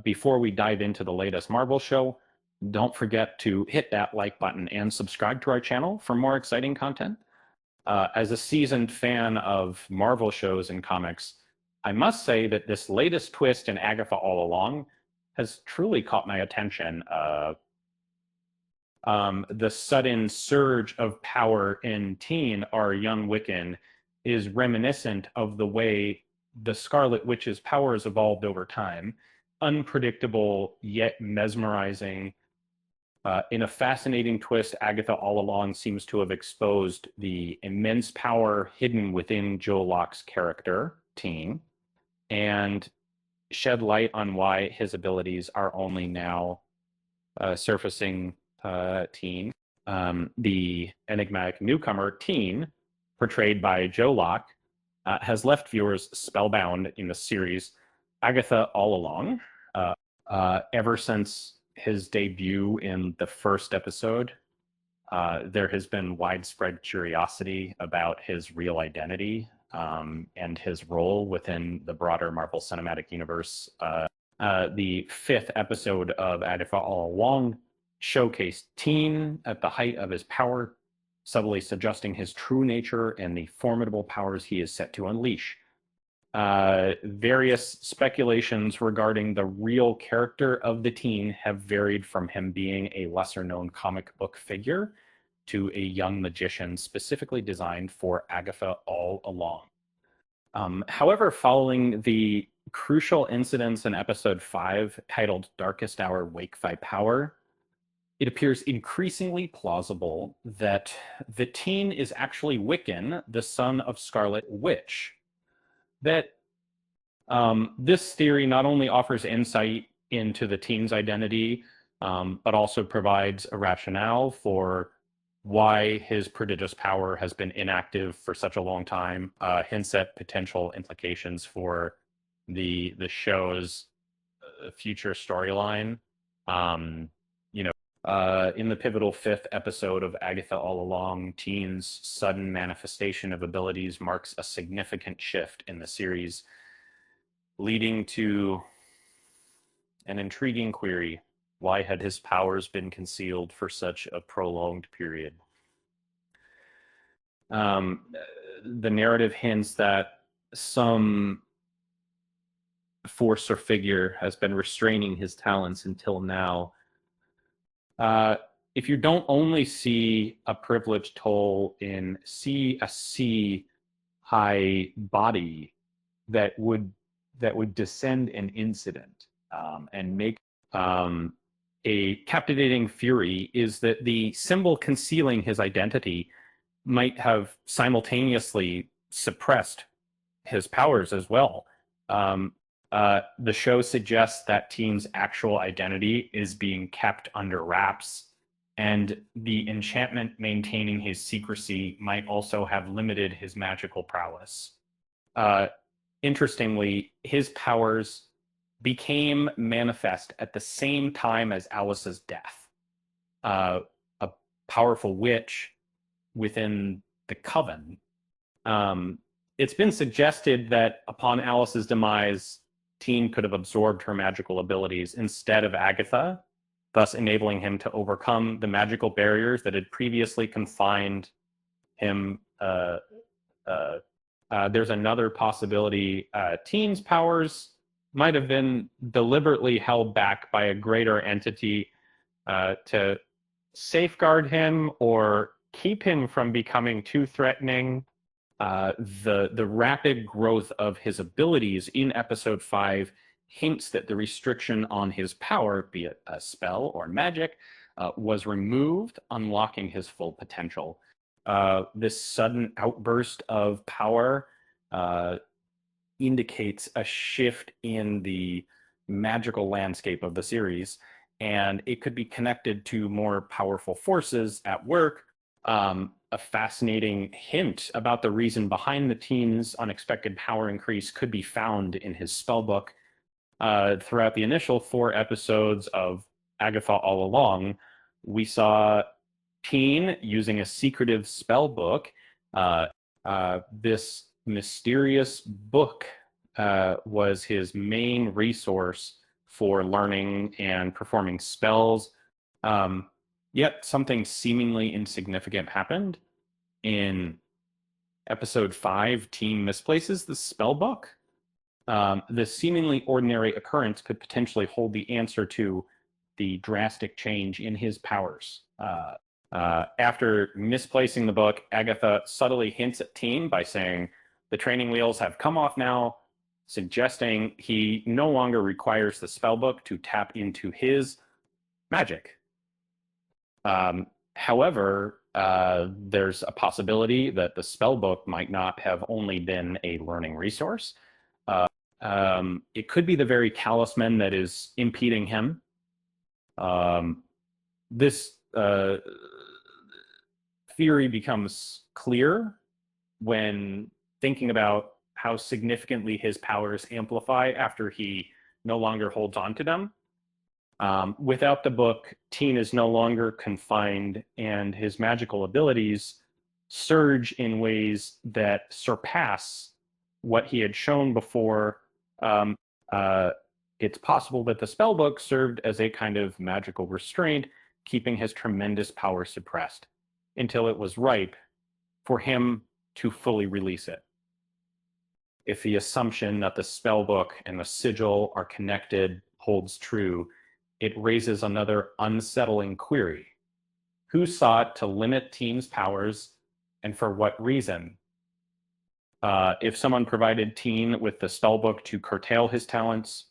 Before we dive into the latest Marvel show, don't forget to hit that like button and subscribe to our channel for more exciting content. As a seasoned fan of Marvel shows and comics, I must say that this latest twist in Agatha All Along has truly caught my attention. The sudden surge of power in Teen, our young Wiccan, is reminiscent of the way the Scarlet Witch's powers evolved over time. Unpredictable yet mesmerizing. In a fascinating twist, Agatha all along seems to have exposed the immense power hidden within Joe Locke's character, Teen, and shed light on why his abilities are only now surfacing. Teen. The enigmatic newcomer, Teen, portrayed by Joe Locke, has left viewers spellbound in the series Agatha All Along. Ever since his debut in the first episode, there has been widespread curiosity about his real identity and his role within the broader Marvel Cinematic Universe. The fifth episode of Agatha All Along showcased Teen at the height of his power, subtly suggesting his true nature and the formidable powers he is set to unleash. Various speculations regarding the real character of the Teen have varied from him being a lesser-known comic book figure to a young magician specifically designed for Agatha All Along. However, following the crucial incidents in episode 5, titled Darkest Hour Wake Thy Power, it appears increasingly plausible that the Teen is actually Wiccan, the son of Scarlet Witch. That this theory not only offers insight into the Teen's identity, but also provides a rationale for why his prodigious power has been inactive for such a long time, hints at potential implications for the show's future storyline. In the pivotal fifth episode of Agatha All Along, Teen's sudden manifestation of abilities marks a significant shift in the series, leading to an intriguing query. Why had his powers been concealed for such a prolonged period? The narrative hints that some force or figure has been restraining his talents until now. If you don't only see a privileged toll in a C high body that would descend an incident and make a captivating fury, is that the symbol concealing his identity might have simultaneously suppressed his powers as well. The show suggests that Teen's actual identity is being kept under wraps, and the enchantment maintaining his secrecy might also have limited his magical prowess. Interestingly, his powers became manifest at the same time as Alice's death. A powerful witch within the coven. It's been suggested that upon Alice's demise, Teen could have absorbed her magical abilities instead of Agatha, thus enabling him to overcome the magical barriers that had previously confined him. There's another possibility. Teen's powers might have been deliberately held back by a greater entity to safeguard him or keep him from becoming too threatening. The rapid growth of his abilities in episode 5 hints that the restriction on his power, be it a spell or magic, was removed, unlocking his full potential. This sudden outburst of power indicates a shift in the magical landscape of the series, and it could be connected to more powerful forces at work. A fascinating hint about the reason behind the Teen's unexpected power increase could be found in his spellbook. Throughout the initial 4 episodes of Agatha All Along, we saw Teen using a secretive spellbook. This mysterious book was his main resource for learning and performing spells. Yet something seemingly insignificant happened. In episode 5, Teen misplaces the spell book. This seemingly ordinary occurrence could potentially hold the answer to the drastic change in his powers. After misplacing the book, Agatha subtly hints at Teen by saying, "The training wheels have come off now," suggesting he no longer requires the spellbook to tap into his magic. However, there's a possibility that the spellbook might not have only been a learning resource. It could be the very talisman that is impeding him. This theory becomes clear when thinking about how significantly his powers amplify after he no longer holds on to them. Without the book, Teen is no longer confined, and his magical abilities surge in ways that surpass what he had shown before. Um, it's possible that the spellbook served as a kind of magical restraint, keeping his tremendous power suppressed until it was ripe for him to fully release it. If the assumption that the spellbook and the sigil are connected holds true, it raises another unsettling query. Who sought to limit Teen's powers, and for what reason? If someone provided Teen with the spellbook to curtail his talents,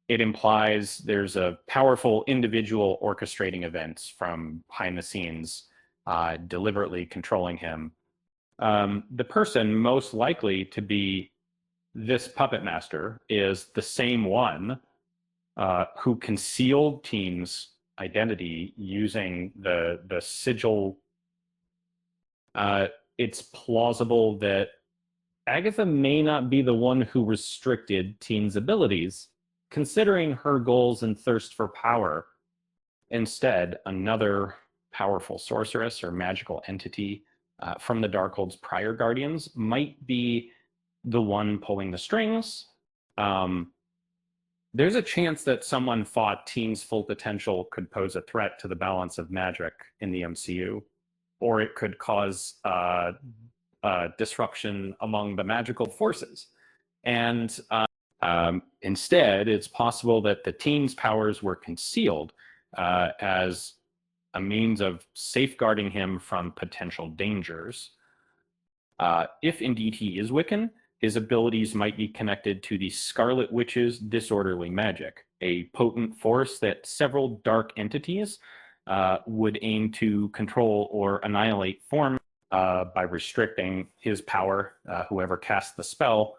it implies there's a powerful individual orchestrating events from behind the scenes, deliberately controlling him. The person most likely to be this puppet master is the same one who concealed Teen's identity using the sigil. It's plausible that Agatha may not be the one who restricted Teen's abilities, considering her goals and thirst for power. Instead, another powerful sorceress or magical entity from the Darkhold's prior guardians might be the one pulling the strings. There's a chance that someone thought Teen's full potential could pose a threat to the balance of magic in the MCU, or it could cause disruption among the magical forces. And instead, it's possible that the Teen's powers were concealed as a means of safeguarding him from potential dangers. If indeed he is Wiccan, his abilities might be connected to the Scarlet Witch's disorderly magic, a potent force that several dark entities would aim to control or annihilate form by restricting his power. Whoever cast the spell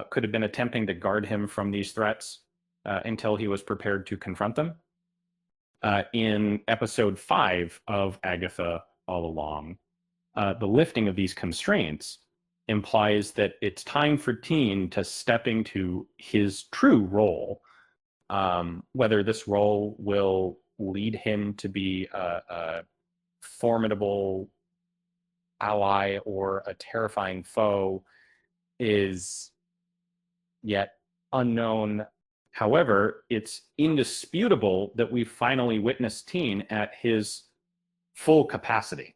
could have been attempting to guard him from these threats until he was prepared to confront them. In episode 5 of Agatha All Along, the lifting of these constraints implies that it's time for Teen to step into his true role. Whether this role will lead him to be a formidable ally or a terrifying foe is yet unknown. However, it's indisputable that we finally witnessed Teen at his full capacity.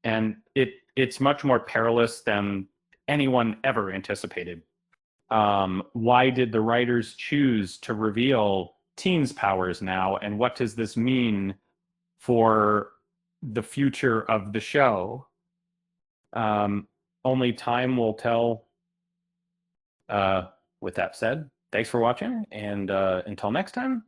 And it's much more perilous than anyone ever anticipated. Why did the writers choose to reveal Teen's powers now, and what does this mean for the future of the show? Only time will tell. With that said, thanks for watching, and until next time,